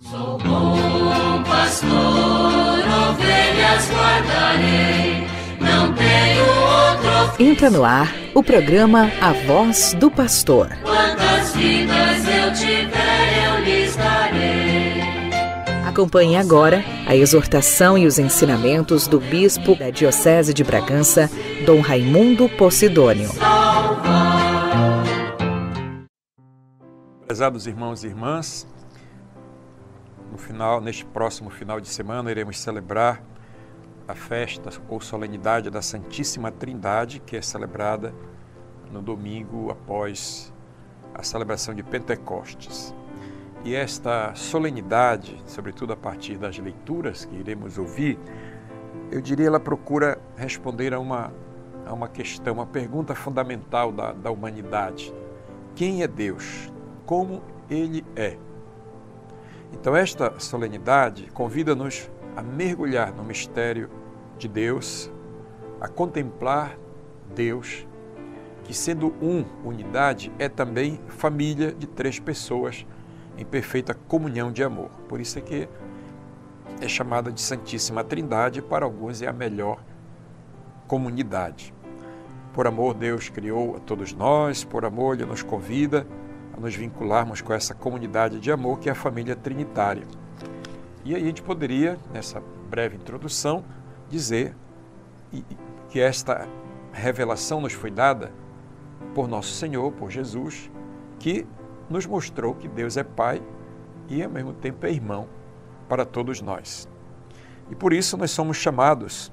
Sou bom pastor, ovelhas guardarei, não tenho outro. Entra no ar o programa A Voz do Pastor. Quantas vidas eu tiver, eu lhes darei. Acompanhe agora a exortação e os ensinamentos do bispo da Diocese de Bragança, Dom Raimundo Posidônio. Prezados irmãos e irmãs, neste próximo final de semana, iremos celebrar a festa ou solenidade da Santíssima Trindade, que é celebrada no domingo após a celebração de Pentecostes. E esta solenidade, sobretudo a partir das leituras que iremos ouvir, eu diria, ela procura responder a uma questão, uma pergunta fundamental da humanidade. Quem é Deus? Como Ele é? Então esta solenidade convida-nos a mergulhar no mistério de Deus, a contemplar Deus, que sendo unidade, é também família de três pessoas em perfeita comunhão de amor. Por isso é que é chamada de Santíssima Trindade, para alguns é a melhor comunidade. Por amor, Deus criou a todos nós, por amor, Ele nos convida a nos vincularmos com essa comunidade de amor que é a família trinitária. E aí a gente poderia, nessa breve introdução, dizer que esta revelação nos foi dada por nosso Senhor, por Jesus, que nos mostrou que Deus é Pai e, ao mesmo tempo, é irmão para todos nós. E por isso nós somos chamados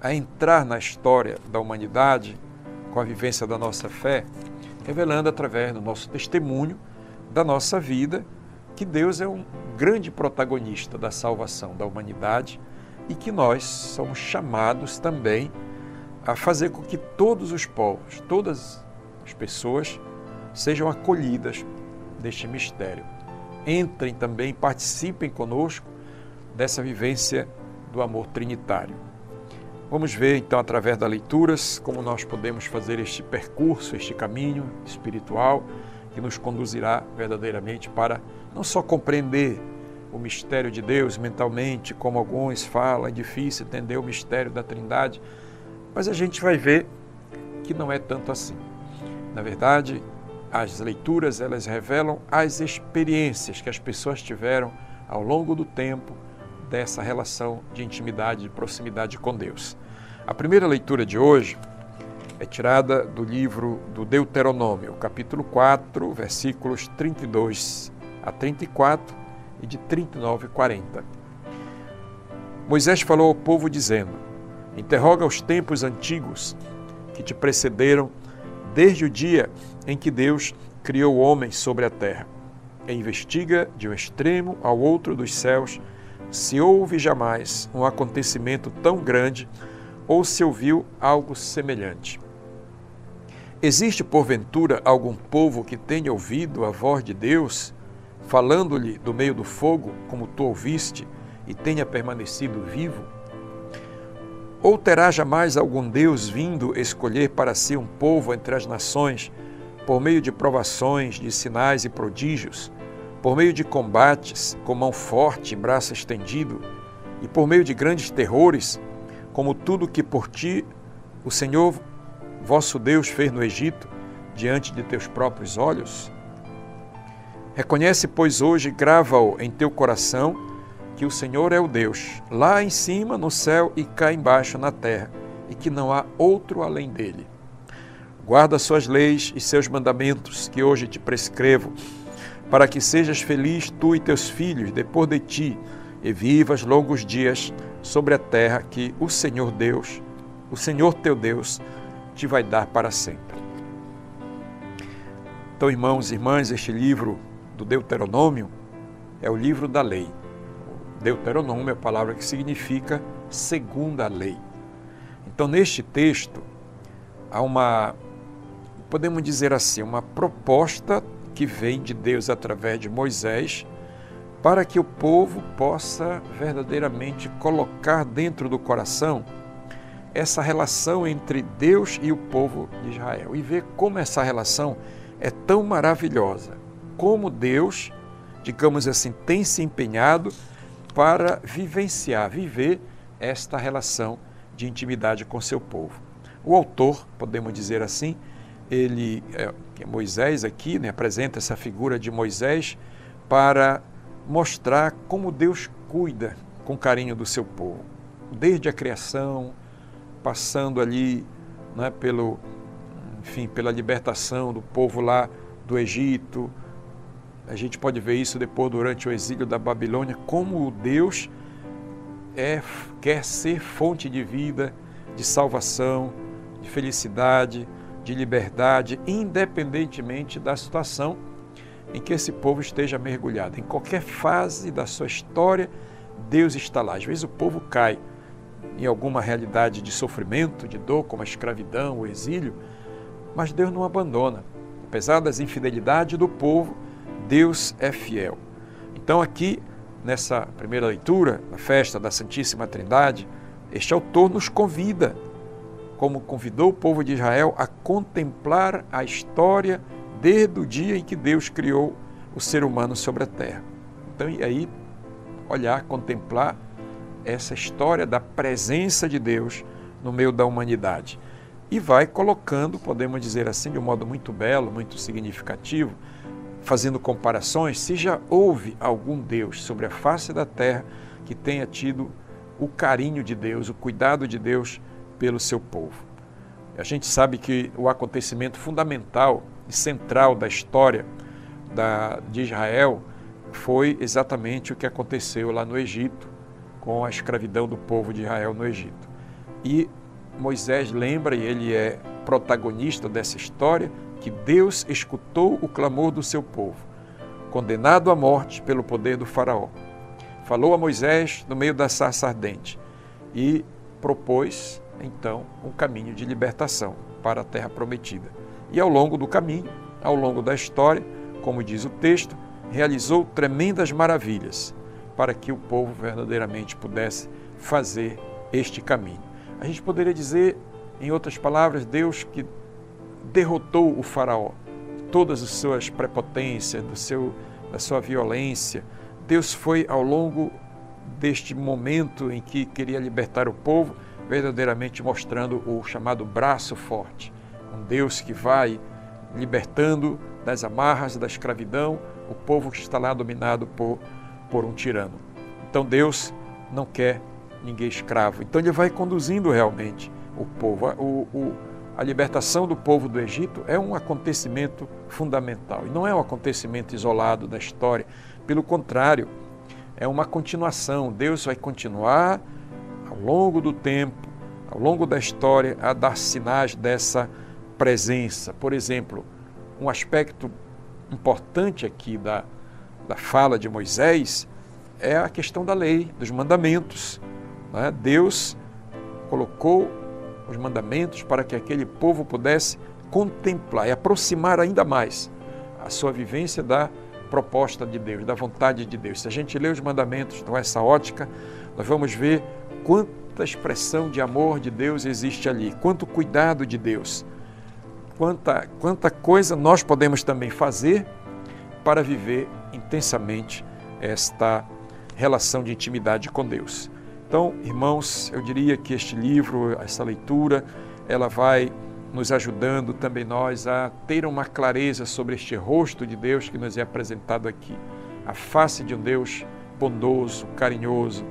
a entrar na história da humanidade com a vivência da nossa fé, revelando através do nosso testemunho, da nossa vida, que Deus é um grande protagonista da salvação da humanidade e que nós somos chamados também a fazer com que todos os povos, todas as pessoas sejam acolhidas deste mistério. Entrem também, participem conosco dessa vivência do amor trinitário. Vamos ver, então, através das leituras, como nós podemos fazer este percurso, este caminho espiritual que nos conduzirá verdadeiramente para não só compreender o mistério de Deus mentalmente, como alguns falam, é difícil entender o mistério da Trindade, mas a gente vai ver que não é tanto assim. Na verdade, as leituras, elas revelam as experiências que as pessoas tiveram ao longo do tempo dessa relação de intimidade, de proximidade com Deus. A primeira leitura de hoje é tirada do livro do Deuteronômio, capítulo 4, versículos 32 a 34 e de 39 a 40. Moisés falou ao povo dizendo: interroga os tempos antigos que te precederam, desde o dia em que Deus criou o homem sobre a terra, e investiga de um extremo ao outro dos céus se houve jamais um acontecimento tão grande ou se ouviu algo semelhante. Existe, porventura, algum povo que tenha ouvido a voz de Deus, falando-lhe do meio do fogo, como tu ouviste, e tenha permanecido vivo? Ou terá jamais algum Deus vindo escolher para si um povo entre as nações, por meio de provações, de sinais e prodígios, por meio de combates, com mão forte e braço estendido, e por meio de grandes terrores, como tudo que por ti o Senhor vosso Deus fez no Egito, diante de teus próprios olhos? Reconhece, pois, hoje, grava-o em teu coração, que o Senhor é o Deus, lá em cima no céu e cá embaixo na terra, e que não há outro além dele. Guarda suas leis e seus mandamentos, que hoje te prescrevo, para que sejas feliz tu e teus filhos depois de ti, e vivas longos dias sobre a terra que o Senhor Deus, o Senhor teu Deus, te vai dar para sempre. Então, irmãos e irmãs, este livro do Deuteronômio é o livro da lei. Deuteronômio é a palavra que significa segunda lei. Então, neste texto, há podemos dizer assim, uma proposta que vem de Deus através de Moisés, para que o povo possa verdadeiramente colocar dentro do coração essa relação entre Deus e o povo de Israel e ver como essa relação é tão maravilhosa, como Deus, digamos assim, tem se empenhado para viver esta relação de intimidade com seu povo. O autor, podemos dizer assim, ele, Moisés aqui, né, apresenta essa figura de Moisés para mostrar como Deus cuida com carinho do seu povo, desde a criação, passando ali, né, pela libertação do povo lá do Egito. A gente pode ver isso depois durante o exílio da Babilônia, como Deus quer ser fonte de vida, de salvação, de felicidade, de liberdade, independentemente da situação em que esse povo esteja mergulhado. Em qualquer fase da sua história, Deus está lá. Às vezes o povo cai em alguma realidade de sofrimento, de dor, como a escravidão, o exílio, mas Deus não abandona. Apesar das infidelidades do povo, Deus é fiel. Então aqui, nessa primeira leitura, na festa da Santíssima Trindade, este autor nos convida, como convidou o povo de Israel, a contemplar a história desde o dia em que Deus criou o ser humano sobre a terra. Então, e aí, olhar, contemplar essa história da presença de Deus no meio da humanidade. E vai colocando, podemos dizer assim, de um modo muito belo, muito significativo, fazendo comparações, se já houve algum Deus sobre a face da terra que tenha tido o carinho de Deus, o cuidado de Deus pelo seu povo. A gente sabe que o acontecimento fundamental e central da história de Israel foi exatamente o que aconteceu lá no Egito, com a escravidão do povo de Israel no Egito. E Moisés lembra, e ele é protagonista dessa história, que Deus escutou o clamor do seu povo, condenado à morte pelo poder do faraó. Falou a Moisés no meio da sarça ardente e propôs, então, um caminho de libertação para a terra prometida. E ao longo do caminho, ao longo da história, como diz o texto, realizou tremendas maravilhas para que o povo verdadeiramente pudesse fazer este caminho. A gente poderia dizer, em outras palavras, Deus que derrotou o faraó, todas as suas prepotências, da sua violência. Deus foi, ao longo deste momento em que queria libertar o povo, verdadeiramente mostrando o chamado braço forte. Um Deus que vai libertando das amarras da escravidão o povo que está lá dominado por um tirano. Então Deus não quer ninguém escravo. Então ele vai conduzindo realmente o povo. A libertação do povo do Egito é um acontecimento fundamental. E não é um acontecimento isolado da história. Pelo contrário, é uma continuação. Deus vai continuar ao longo do tempo, ao longo da história, a dar sinais dessa presença. Por exemplo, um aspecto importante aqui da fala de Moisés é a questão da lei, dos mandamentos. Né? Deus colocou os mandamentos para que aquele povo pudesse contemplar e aproximar ainda mais a sua vivência da proposta de Deus, da vontade de Deus. Se a gente lê os mandamentos com essa ótica, nós vamos ver quanta expressão de amor de Deus existe ali, quanto cuidado de Deus, quanta coisa nós podemos também fazer para viver intensamente esta relação de intimidade com Deus. Então, irmãos, eu diria que este livro, essa leitura, ela vai nos ajudando também nós a ter uma clareza sobre este rosto de Deus que nos é apresentado aqui. A face de um Deus bondoso, carinhoso,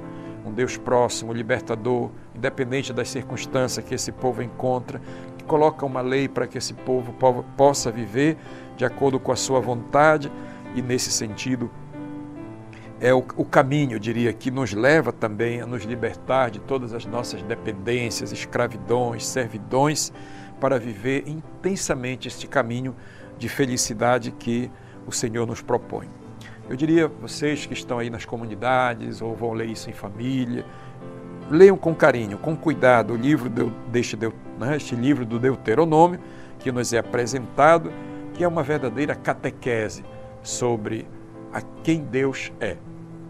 um Deus próximo, libertador, independente das circunstâncias que esse povo encontra, que coloca uma lei para que esse povo possa viver de acordo com a sua vontade e, nesse sentido, é o caminho, eu diria, que nos leva também a nos libertar de todas as nossas dependências, escravidões, servidões, para viver intensamente este caminho de felicidade que o Senhor nos propõe. Eu diria a vocês que estão aí nas comunidades ou vão ler isso em família, leiam com carinho, com cuidado o livro este livro do Deuteronômio, que nos é apresentado, que é uma verdadeira catequese sobre a quem Deus é.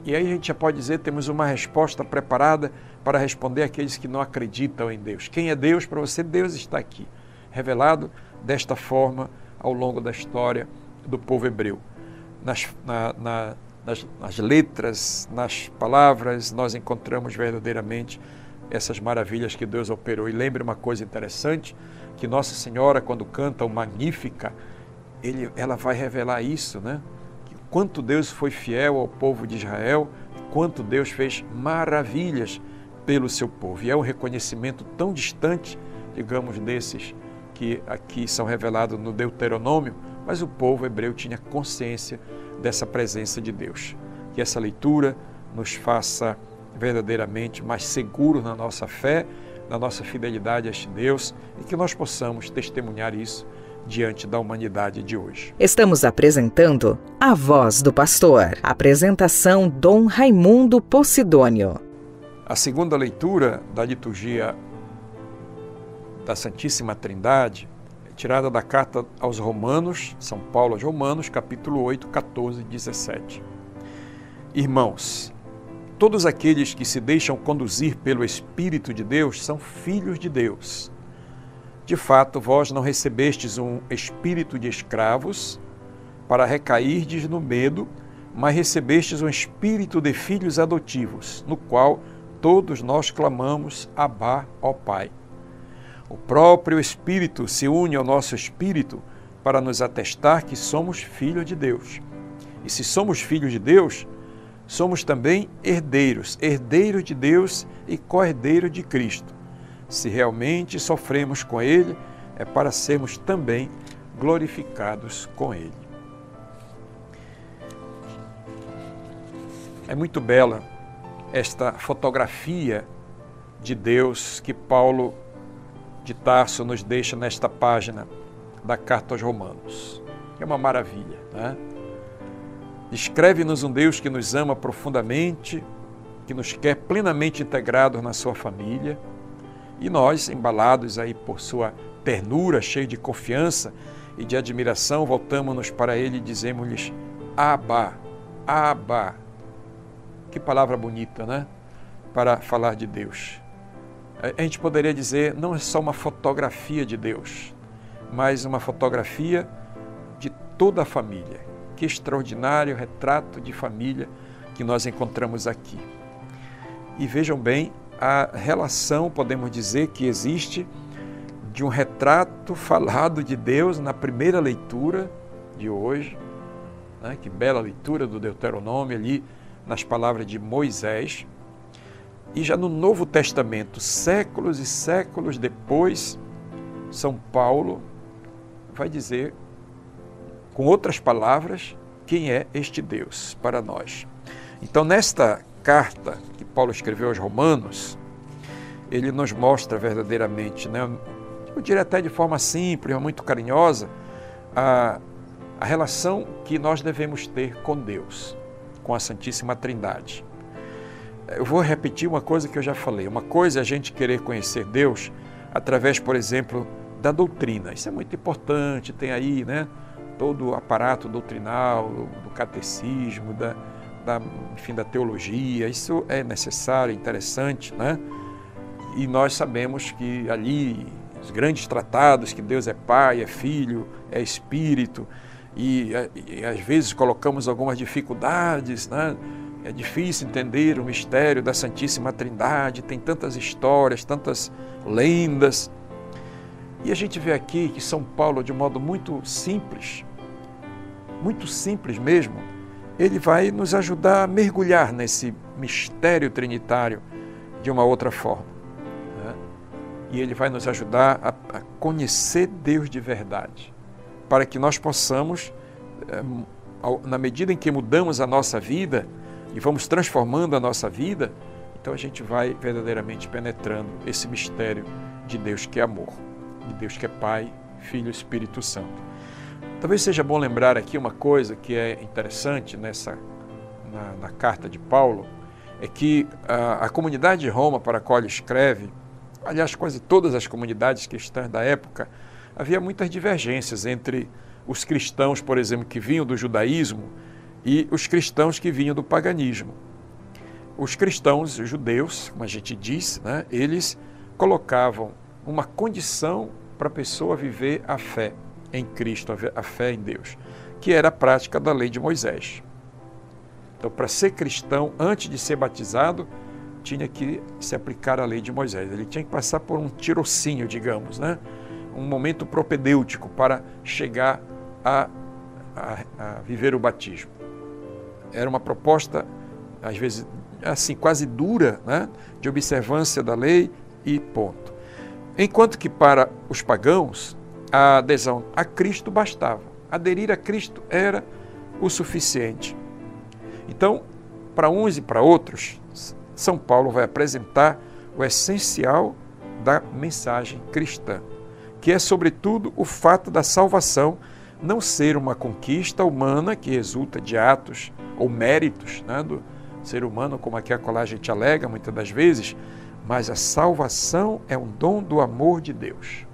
E aí a gente já pode dizer, temos uma resposta preparada para responder àqueles que não acreditam em Deus. Quem é Deus para você? Deus está aqui, revelado desta forma ao longo da história do povo hebreu. Na nas letras, nas palavras, nós encontramos verdadeiramente essas maravilhas que Deus operou. E lembre uma coisa interessante, que Nossa Senhora, quando canta o Magnífica, ela vai revelar isso, né? Que quanto Deus foi fiel ao povo de Israel, quanto Deus fez maravilhas pelo seu povo. E é um reconhecimento tão distante, digamos, desses que aqui são revelados no Deuteronômio, mas o povo hebreu tinha consciência dessa presença de Deus. Que essa leitura nos faça verdadeiramente mais seguros na nossa fé, na nossa fidelidade a este Deus, e que nós possamos testemunhar isso diante da humanidade de hoje. Estamos apresentando A Voz do Pastor. Apresentação Dom Raimundo Posidônio. A segunda leitura da liturgia da Santíssima Trindade é tirada da carta aos Romanos, São Paulo aos Romanos, capítulo 8, 14 e 17. Irmãos, todos aqueles que se deixam conduzir pelo Espírito de Deus são filhos de Deus. De fato, vós não recebestes um espírito de escravos para recairdes no medo, mas recebestes um espírito de filhos adotivos, no qual todos nós clamamos, Abá, ó Pai. O próprio Espírito se une ao nosso espírito para nos atestar que somos filhos de Deus. E se somos filhos de Deus, somos também herdeiros de Deus e co-herdeiros de Cristo. Se realmente sofremos com Ele, é para sermos também glorificados com Ele. É muito bela esta fotografia de Deus que Paulo de Tarso nos deixa nesta página da carta aos Romanos. É uma maravilha, né? Descreve-nos um Deus que nos ama profundamente, que nos quer plenamente integrados na sua família, e nós, embalados aí por sua ternura, cheios de confiança e de admiração, voltamos-nos para Ele e dizemos-lhes, Abá, Abá. Que palavra bonita, né? Para falar de Deus. A gente poderia dizer, não é só uma fotografia de Deus, mas uma fotografia de toda a família. Que extraordinário retrato de família que nós encontramos aqui. E vejam bem a relação, podemos dizer, que existe de um retrato falado de Deus na primeira leitura de hoje, né? Que bela leitura do Deuteronômio ali, nas palavras de Moisés, e já no Novo Testamento, séculos e séculos depois, São Paulo vai dizer, com outras palavras, quem é este Deus para nós. Então, nesta carta que Paulo escreveu aos Romanos, ele nos mostra verdadeiramente, né, eu diria até de forma simples, muito carinhosa, a relação que nós devemos ter com Deus, com a Santíssima Trindade. Eu vou repetir uma coisa que eu já falei. Uma coisa é a gente querer conhecer Deus através, por exemplo, da doutrina. Isso é muito importante, tem aí, né, todo o aparato doutrinal, do catecismo, enfim, da teologia. Isso é necessário, interessante, né? E nós sabemos que ali, os grandes tratados, que Deus é Pai, é Filho, é Espírito, e às vezes colocamos algumas dificuldades, né? É difícil entender o mistério da Santíssima Trindade, tem tantas histórias, tantas lendas. E a gente vê aqui que São Paulo, de um modo muito simples mesmo, ele vai nos ajudar a mergulhar nesse mistério trinitário de uma outra forma, né? E ele vai nos ajudar a conhecer Deus de verdade, para que nós possamos, na medida em que mudamos a nossa vida e vamos transformando a nossa vida, então a gente vai verdadeiramente penetrando esse mistério de Deus que é amor, de Deus que é Pai, Filho e Espírito Santo. Talvez seja bom lembrar aqui uma coisa que é interessante na carta de Paulo, é que a comunidade de Roma para a qual ele escreve, aliás, quase todas as comunidades cristãs da época, havia muitas divergências entre os cristãos, por exemplo, que vinham do judaísmo e os cristãos que vinham do paganismo. Os cristãos judeus, como a gente diz, né, eles colocavam uma condição para a pessoa viver a fé em Cristo, a fé em Deus, que era a prática da lei de Moisés. Então, para ser cristão, antes de ser batizado, tinha que se aplicar a lei de Moisés. Ele tinha que passar por um tirocínio, digamos, né? Um momento propedêutico para chegar a viver o batismo. Era uma proposta, às vezes, assim, quase dura, né? De observância da lei e ponto. Enquanto que para os pagãos, a adesão a Cristo bastava. Aderir a Cristo era o suficiente. Então, para uns e para outros, São Paulo vai apresentar o essencial da mensagem cristã, que é, sobretudo, o fato da salvação não ser uma conquista humana que resulta de atos ou méritos, né, do ser humano, como aqui a gente alega muitas das vezes, mas a salvação é um dom do amor de Deus.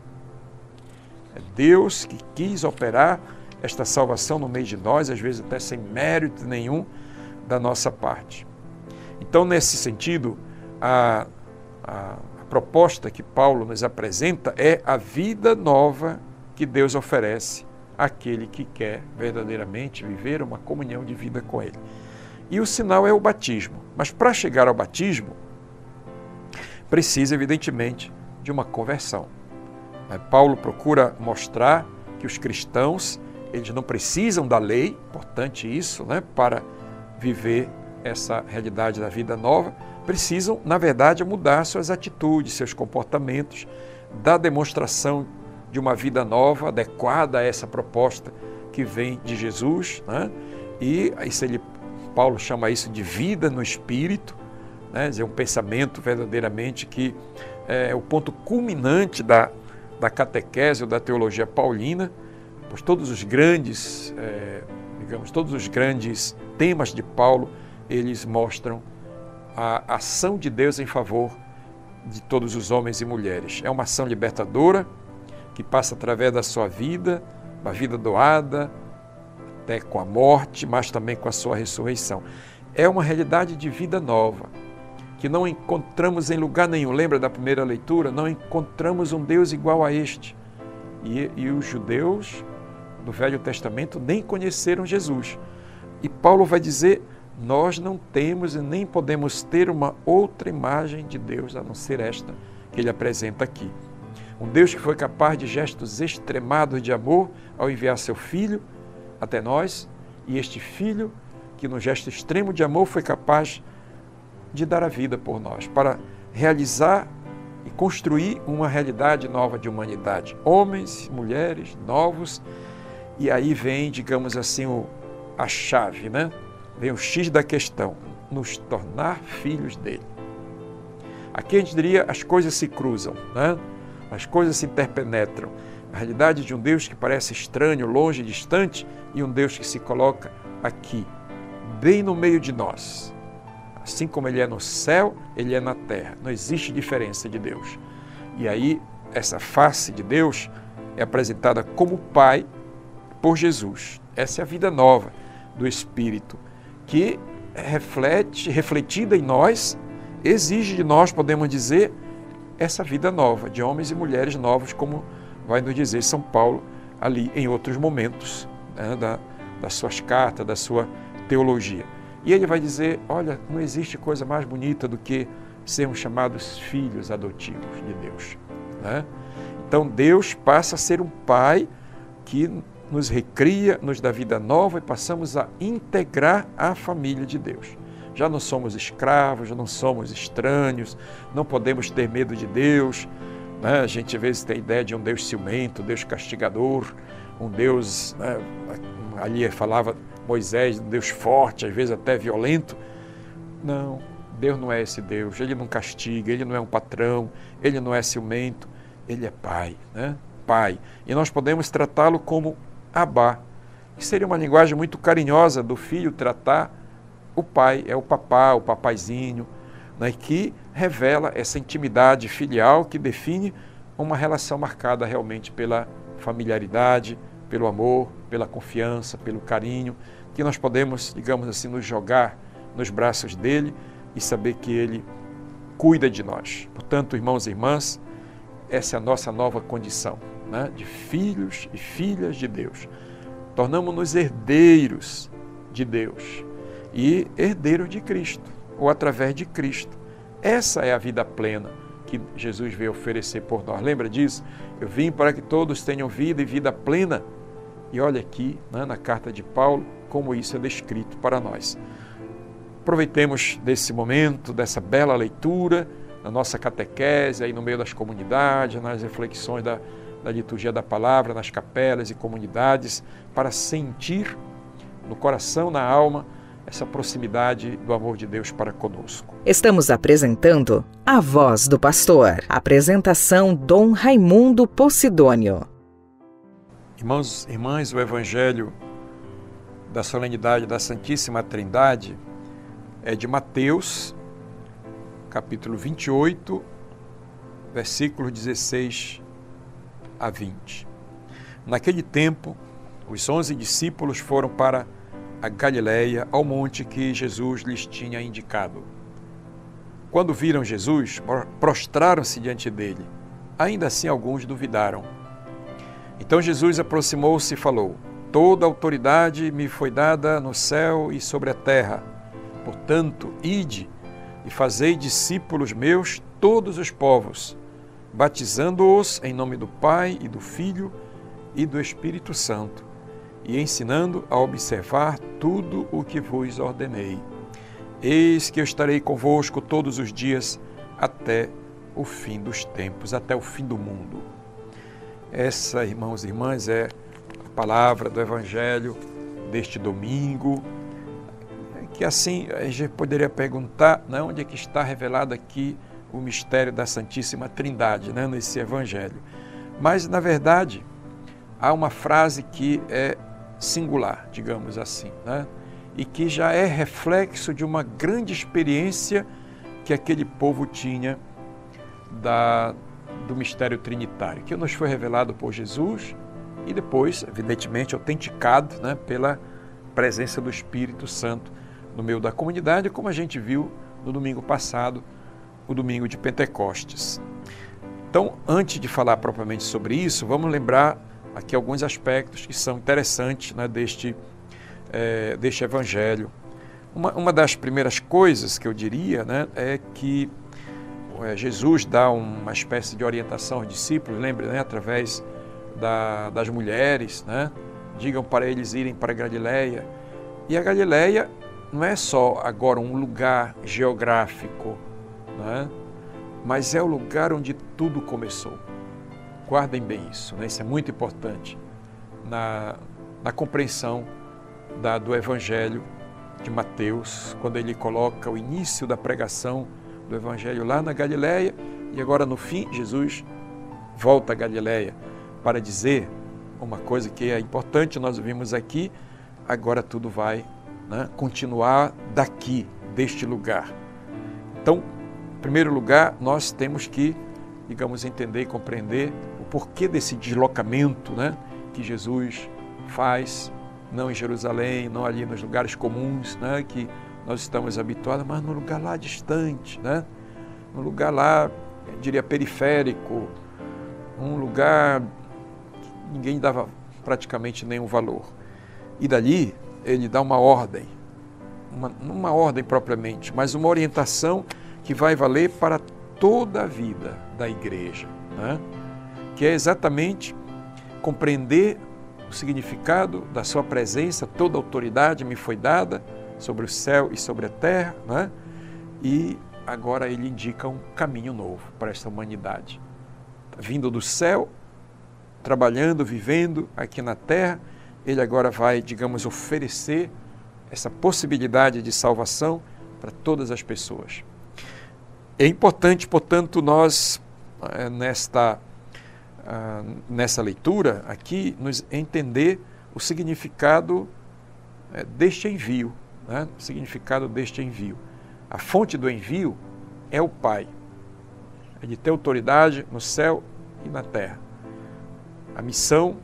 É Deus que quis operar esta salvação no meio de nós, às vezes até sem mérito nenhum da nossa parte. Então, nesse sentido, a proposta que Paulo nos apresenta é a vida nova que Deus oferece àquele que quer verdadeiramente viver uma comunhão de vida com Ele. E o sinal é o batismo. Mas para chegar ao batismo, precisa, evidentemente, de uma conversão. Paulo procura mostrar que os cristãos, eles não precisam da lei, importante isso, né, para viver essa realidade da vida nova, precisam, na verdade, mudar suas atitudes, seus comportamentos, da demonstração de uma vida nova, adequada a essa proposta que vem de Jesus, né? E Paulo chama isso de vida no Espírito, né? É um pensamento verdadeiramente que é o ponto culminante da catequese ou da teologia paulina, pois todos os grandes temas de Paulo, eles mostram a ação de Deus em favor de todos os homens e mulheres. É uma ação libertadora que passa através da sua vida, uma vida doada, até com a morte, mas também com a sua ressurreição. É uma realidade de vida nova, que não encontramos em lugar nenhum. Lembra da primeira leitura? Não encontramos um Deus igual a este. E os judeus do Velho Testamento nem conheceram Jesus. E Paulo vai dizer: nós não temos e nem podemos ter uma outra imagem de Deus a não ser esta que ele apresenta aqui. Um Deus que foi capaz de gestos extremados de amor ao enviar seu Filho até nós, e este Filho que no gesto extremo de amor foi capaz de dar a vida por nós, para realizar e construir uma realidade nova de humanidade. Homens, mulheres, novos, e aí vem, digamos assim, a chave, né? Vem o X da questão, nos tornar filhos dele. Aqui a gente diria, as coisas se cruzam, né? As coisas se interpenetram. A realidade de um Deus que parece estranho, longe, distante, e um Deus que se coloca aqui, bem no meio de nós. Assim como ele é no céu, ele é na terra. Não existe diferença de Deus. E aí, essa face de Deus é apresentada como Pai por Jesus. Essa é a vida nova do Espírito, que refletida em nós, exige de nós, podemos dizer, essa vida nova, de homens e mulheres novos, como vai nos dizer São Paulo ali em outros momentos, né, das suas cartas, da sua teologia. E ele vai dizer: olha, não existe coisa mais bonita do que sermos chamados filhos adotivos de Deus, né? Então Deus passa a ser um Pai que nos recria, nos dá vida nova e passamos a integrar a família de Deus. Já não somos escravos, já não somos estranhos, não podemos ter medo de Deus, né? A gente às vezes tem a ideia de um Deus ciumento, um Deus castigador, um Deus, né? Ali falava Moisés, um Deus forte, às vezes até violento. Não, Deus não é esse Deus, Ele não castiga, Ele não é um patrão, Ele não é ciumento, Ele é Pai, né? Pai. E nós podemos tratá-lo como Abá, que seria uma linguagem muito carinhosa do filho tratar o pai, é o papá, o papaizinho, né, que revela essa intimidade filial que define uma relação marcada realmente pela familiaridade, pelo amor, pela confiança, pelo carinho, que nós podemos, digamos assim, nos jogar nos braços dele e saber que ele cuida de nós. Portanto, irmãos e irmãs, essa é a nossa nova condição, né, de filhos e filhas de Deus. Tornamos-nos herdeiros de Deus. e herdeiro de Cristo, ou através de Cristo. Essa é a vida plena que Jesus veio oferecer por nós. Lembra disso? Eu vim para que todos tenham vida e vida plena. E olha aqui, né, na carta de Paulo, como isso é descrito para nós. Aproveitemos desse momento, dessa bela leitura, na nossa catequese, aí no meio das comunidades, nas reflexões da liturgia da palavra, nas capelas e comunidades, para sentir no coração, na alma, essa proximidade do amor de Deus para conosco. Estamos apresentando A Voz do Pastor. Apresentação Dom Raimundo Posidônio. Irmãos e irmãs, o Evangelho da solenidade da Santíssima Trindade é de Mateus, capítulo 28, versículos 16 a 20. Naquele tempo, os 11 discípulos foram para a Galileia, ao monte que Jesus lhes tinha indicado. Quando viram Jesus, prostraram-se diante dele. Ainda assim, alguns duvidaram. Então Jesus aproximou-se e falou: Toda autoridade me foi dada no céu e sobre a terra. Portanto, ide e fazei discípulos meus todos os povos, batizando-os em nome do Pai e do Filho e do Espírito Santo, e ensinando a observar tudo o que vos ordenei. Eis que eu estarei convosco todos os dias até o fim dos tempos, até o fim do mundo. Essa, irmãos e irmãs, é a palavra do Evangelho deste domingo, que assim a gente poderia perguntar, né, onde é que está revelado aqui o mistério da Santíssima Trindade, né, nesse Evangelho. Mas, na verdade, há uma frase que é singular, digamos assim, né, e que já é reflexo de uma grande experiência que aquele povo tinha do mistério trinitário, que nos foi revelado por Jesus e depois, evidentemente, autenticado, né, pela presença do Espírito Santo no meio da comunidade, como a gente viu no domingo passado, o domingo de Pentecostes. Então, antes de falar propriamente sobre isso, vamos lembrar aqui alguns aspectos que são interessantes, né, deste Evangelho. Uma das primeiras coisas que eu diria, né, é que Jesus dá uma espécie de orientação aos discípulos, lembre, né, através das mulheres, né, digam para eles irem para a Galileia. E a Galileia não é só agora um lugar geográfico, né, mas é o lugar onde tudo começou. Guardem bem isso, né, isso é muito importante na compreensão do Evangelho de Mateus, quando ele coloca o início da pregação do Evangelho lá na Galileia, e agora no fim Jesus volta à Galileia para dizer uma coisa que é importante, nós vimos aqui, agora tudo vai, né, continuar daqui, deste lugar. Então, em primeiro lugar, nós temos que, digamos, entender e compreender o porquê desse deslocamento, né, que Jesus faz, não em Jerusalém, não ali nos lugares comuns, né, que nós estamos habituados, mas num lugar lá distante, né? Num lugar lá, eu diria, periférico, um lugar que ninguém dava praticamente nenhum valor. E dali ele dá uma ordem, uma ordem propriamente, mas uma orientação que vai valer para toda a vida da igreja, né? Que é exatamente compreender o significado da sua presença, toda autoridade me foi dada sobre o céu e sobre a terra, né? E agora ele indica um caminho novo para esta humanidade. Vindo do céu, trabalhando, vivendo aqui na terra, ele agora vai, digamos, oferecer essa possibilidade de salvação para todas as pessoas. É importante, portanto, nós, nessa leitura aqui, nos entender o significado deste envio, né? O significado deste envio. A fonte do envio é o Pai. É de ter autoridade no céu e na terra. A missão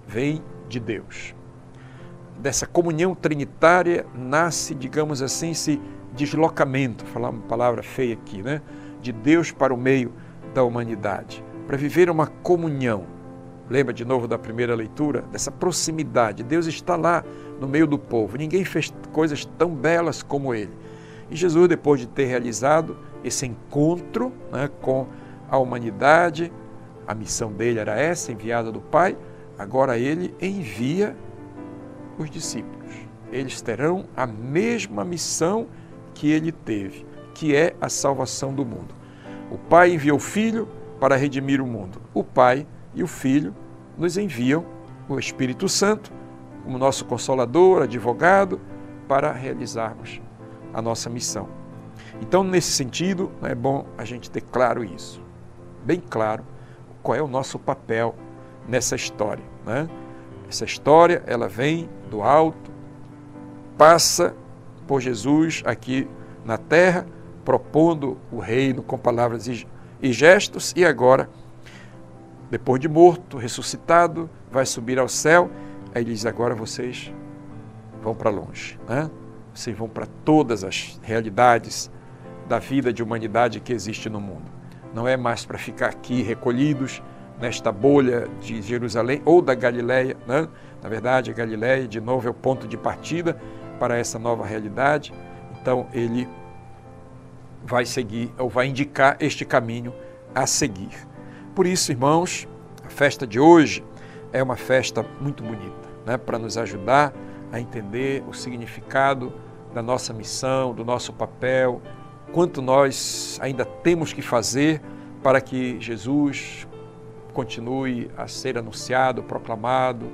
vem de Deus. Dessa comunhão trinitária nasce, digamos assim, esse deslocamento, falar uma palavra feia aqui, né? De Deus para o meio da humanidade, para viver uma comunhão, Lembra de novo da primeira leitura? Dessa proximidade. Deus está lá no meio do povo. Ninguém fez coisas tão belas como Ele. E Jesus, depois de ter realizado esse encontro, né, com a humanidade, a missão dele era essa, enviada do Pai, agora Ele envia os discípulos. Eles terão a mesma missão que Ele teve, que é a salvação do mundo. O Pai enviou o Filho para redimir o mundo. O Pai e o Filho nos enviam o Espírito Santo como nosso Consolador, advogado, para realizarmos a nossa missão. Então, nesse sentido, é bom a gente ter claro isso, bem claro, qual é o nosso papel nessa história, né? Essa história, ela vem do alto, passa por Jesus aqui na terra, propondo o reino com palavras e gestos, e agora, depois de morto, ressuscitado, vai subir ao céu. Aí ele diz, agora vocês vão para longe, né? Vocês vão para todas as realidades da vida de humanidade que existe no mundo. Não é mais para ficar aqui recolhidos nesta bolha de Jerusalém ou da Galileia, né? Na verdade, a Galileia, de novo, é o ponto de partida para essa nova realidade. Então, ele vai seguir, ou vai indicar este caminho a seguir. Por isso, irmãos, a festa de hoje é uma festa muito bonita, né? Para nos ajudar a entender o significado da nossa missão, do nosso papel, quanto nós ainda temos que fazer para que Jesus continue a ser anunciado, proclamado,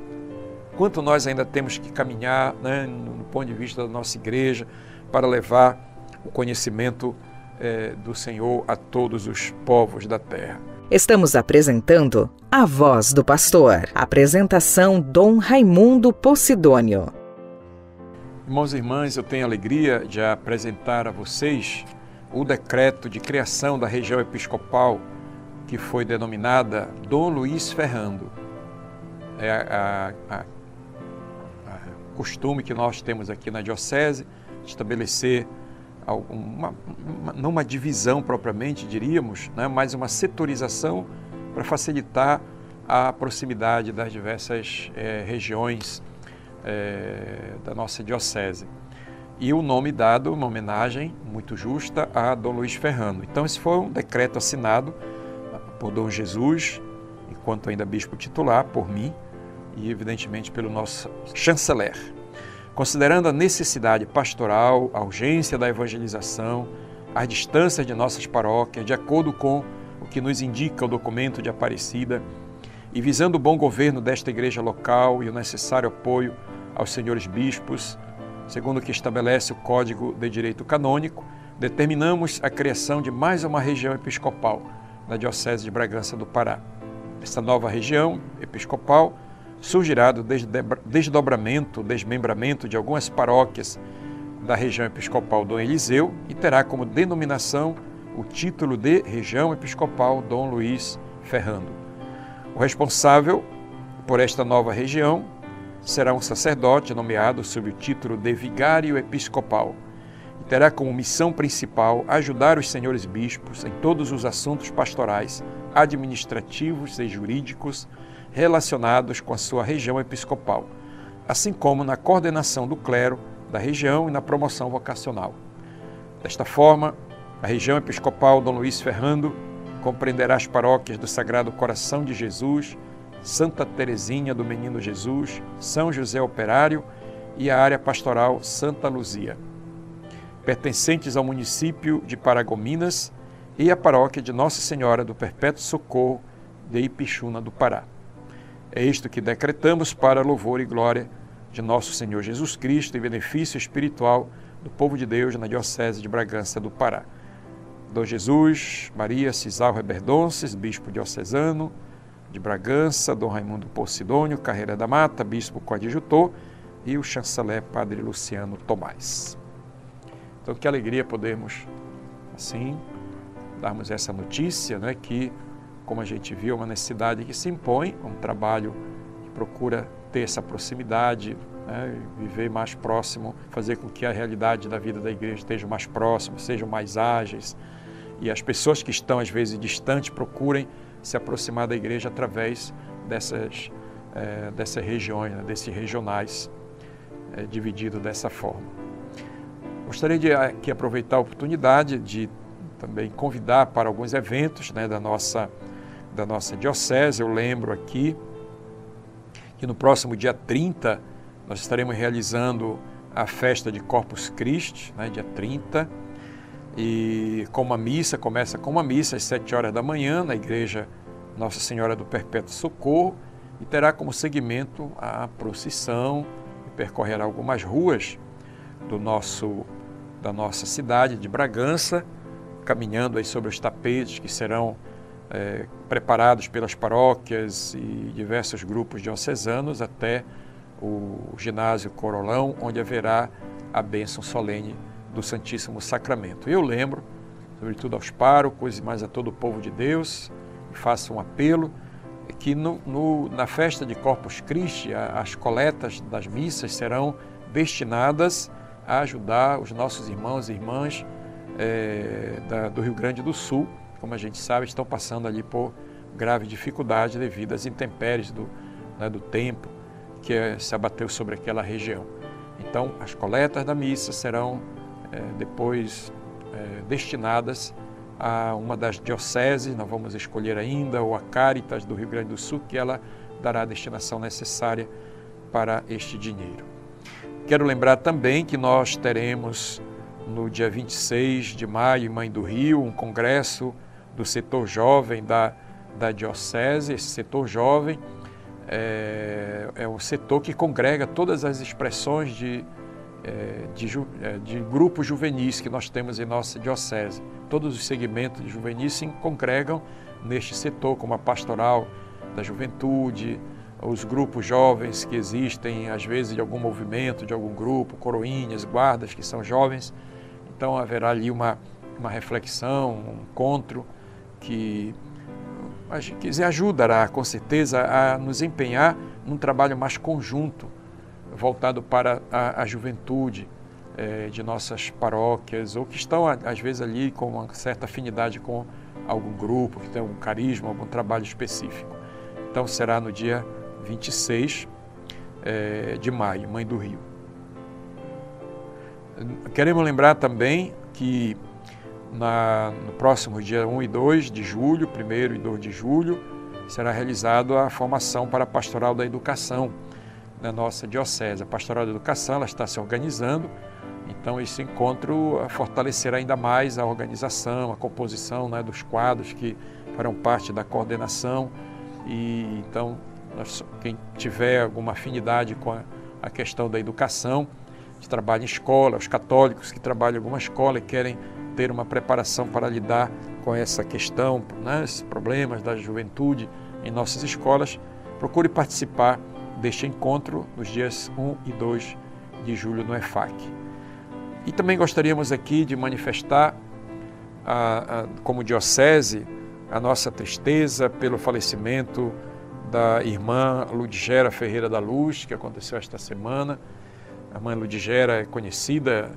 quanto nós ainda temos que caminhar, né, no ponto de vista da nossa igreja, para levar o conhecimento do Senhor a todos os povos da terra. Estamos apresentando A Voz do Pastor. Apresentação Dom Raimundo Posidônio. Irmãos e irmãs, eu tenho a alegria de apresentar a vocês o decreto de criação da região episcopal que foi denominada Dom Luiz Ferrando. É costume que nós temos aqui na diocese de estabelecer não uma divisão propriamente, diríamos, né, mas uma setorização para facilitar a proximidade das diversas regiões da nossa diocese. E o nome dado, uma homenagem muito justa a Dom Luiz Ferrando. Então, esse foi um decreto assinado por Dom Jesus, enquanto ainda bispo titular, por mim e, evidentemente, pelo nosso chanceler. Considerando a necessidade pastoral, a urgência da evangelização, as distâncias de nossas paróquias, de acordo com o que nos indica o documento de Aparecida, e visando o bom governo desta igreja local e o necessário apoio aos senhores bispos, segundo o que estabelece o Código de Direito Canônico, determinamos a criação de mais uma região episcopal na Diocese de Bragança do Pará. Esta nova região episcopal surgirá do desdobramento, desmembramento de algumas paróquias da região episcopal Dom Eliseu e terá como denominação o título de Região Episcopal Dom Luiz Ferrando. O responsável por esta nova região será um sacerdote nomeado sob o título de Vigário Episcopal e terá como missão principal ajudar os senhores bispos em todos os assuntos pastorais, administrativos e jurídicos relacionados com a sua região episcopal, assim como na coordenação do clero da região e na promoção vocacional. Desta forma, a região episcopal Dom Luiz Ferrando compreenderá as paróquias do Sagrado Coração de Jesus, Santa Teresinha do Menino Jesus, São José Operário e a área pastoral Santa Luzia, pertencentes ao município de Paragominas e a paróquia de Nossa Senhora do Perpétuo Socorro de Ipixuna do Pará. É isto que decretamos para louvor e glória de nosso Senhor Jesus Cristo e benefício espiritual do povo de Deus na Diocese de Bragança do Pará. Dom Jesus, Maria Cisal Reberdonces, bispo diocesano de Bragança, Dom Raimundo Posidônio, Carreira da Mata, bispo coadjutor, e o chanceler Padre Luciano Tomás. Então, que alegria podermos, assim, darmos essa notícia, né, que, como a gente viu, é uma necessidade que se impõe, um trabalho que procura ter essa proximidade, né, viver mais próximo, fazer com que a realidade da vida da igreja esteja mais próxima, sejam mais ágeis, e as pessoas que estão, às vezes, distantes, procurem se aproximar da igreja através dessas regiões, né, desses regionais, dividido dessa forma. Gostaria de aqui aproveitar a oportunidade de também convidar para alguns eventos, né, da nossa diocese. Eu lembro aqui que no próximo dia 30 nós estaremos realizando a festa de Corpus Christi, né, dia 30, e começa com uma missa às 7 horas da manhã na igreja Nossa Senhora do Perpétuo Socorro, e terá como seguimento a procissão, que percorrerá algumas ruas da nossa cidade de Bragança, caminhando aí sobre os tapetes que serão preparados pelas paróquias e diversos grupos diocesanos até o ginásio Corolão, onde haverá a bênção solene do Santíssimo Sacramento. Eu lembro, sobretudo aos párocos e mais a todo o povo de Deus, e faço um apelo, que na festa de Corpus Christi, as coletas das missas serão destinadas a ajudar os nossos irmãos e irmãs do Rio Grande do Sul, como a gente sabe, estão passando ali por grave dificuldade devido às intempéries do tempo que se abateu sobre aquela região. Então, as coletas da missa serão depois destinadas a uma das dioceses, nós vamos escolher ainda, ou a Caritas do Rio Grande do Sul, que ela dará a destinação necessária para este dinheiro. Quero lembrar também que nós teremos no dia 26 de maio, em Mãe do Rio, um congresso do setor jovem da diocese. Esse setor jovem é o setor que congrega todas as expressões de grupos juvenis que nós temos em nossa diocese. Todos os segmentos de juvenis se congregam neste setor, como a pastoral da juventude, os grupos jovens que existem, às vezes de algum movimento, de algum grupo, coroinhas, guardas que são jovens. Então haverá ali uma reflexão, um encontro que ajudará com certeza a nos empenhar num trabalho mais conjunto, voltado para a juventude de nossas paróquias, ou que estão às vezes ali com uma certa afinidade com algum grupo, que tem algum carisma, algum trabalho específico. Então será no dia 26 de maio, Mãe do Rio. Queremos lembrar também que no próximo dia 1 e 2 de julho, 1º e 2 de julho, será realizada a formação para a Pastoral da Educação na nossa diocese. A Pastoral da Educação ela está se organizando, então esse encontro fortalecerá ainda mais a organização, a composição, né, dos quadros que farão parte da coordenação. E então, quem tiver alguma afinidade com a questão da educação, que trabalha em escola, os católicos que trabalham em alguma escola e querem ter uma preparação para lidar com essa questão, né, esses problemas da juventude em nossas escolas, procure participar deste encontro nos dias 1 e 2 de julho no EFAC. E também gostaríamos aqui de manifestar, como diocese, a nossa tristeza pelo falecimento da irmã Ludigera Ferreira da Luz, que aconteceu esta semana. A irmã Ludigera é conhecida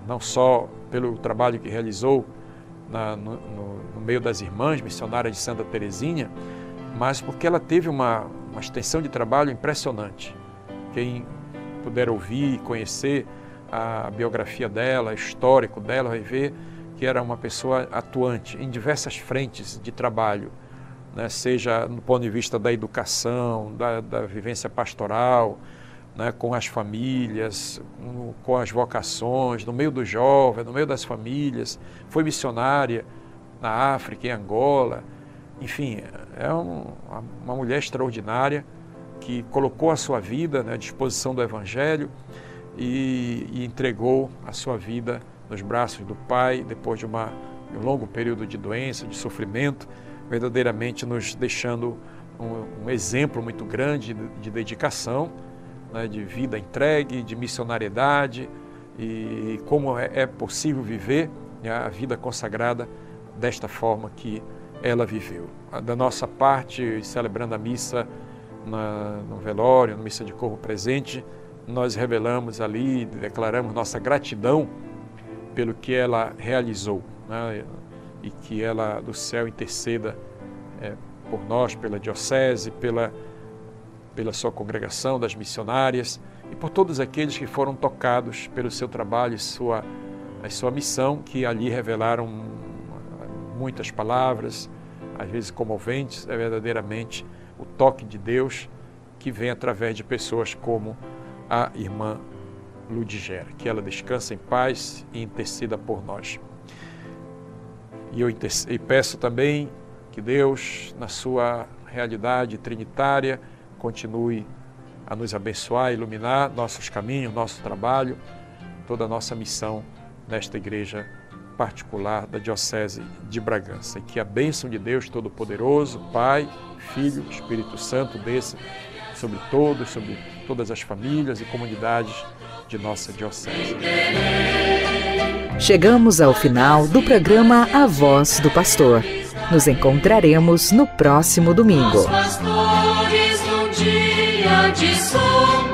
não só pelo trabalho que realizou no meio das irmãs missionárias de Santa Teresinha, mas porque ela teve uma extensão de trabalho impressionante. Quem puder ouvir e conhecer a biografia dela, o histórico dela, vai ver que era uma pessoa atuante em diversas frentes de trabalho, né? Seja do ponto de vista da educação, da vivência pastoral, né? Com as famílias, com as vocações, no meio do jovem, no meio das famílias. Foi missionária na África, em Angola. Enfim, é uma mulher extraordinária que colocou a sua vida, né, à disposição do Evangelho e entregou a sua vida nos braços do Pai, depois de um longo período de doença, de sofrimento, verdadeiramente nos deixando um exemplo muito grande de dedicação, né, de vida entregue, de missionariedade e como é possível viver a vida consagrada desta forma que ela viveu. Da nossa parte, celebrando a missa no velório, na missa de corpo presente, nós revelamos ali, declaramos nossa gratidão pelo que ela realizou, né? E que ela do céu interceda por nós, pela diocese, pela sua congregação, das missionárias e por todos aqueles que foram tocados pelo seu trabalho e sua missão, que ali revelaram muitas palavras, às vezes comoventes, é verdadeiramente o toque de Deus que vem através de pessoas como a irmã Ludigera. Que ela descanse em paz e interceda por nós. E peço também que Deus, na sua realidade trinitária, continue a nos abençoar, iluminar nossos caminhos, nosso trabalho, toda a nossa missão nesta igreja particular da Diocese de Bragança. E que a bênção de Deus Todo-Poderoso, Pai, Filho, Espírito Santo, desça sobre todos, sobre todas as famílias e comunidades de nossa Diocese. Chegamos ao final do programa A Voz do Pastor. Nos encontraremos no próximo domingo. Os pastores num dia de sol.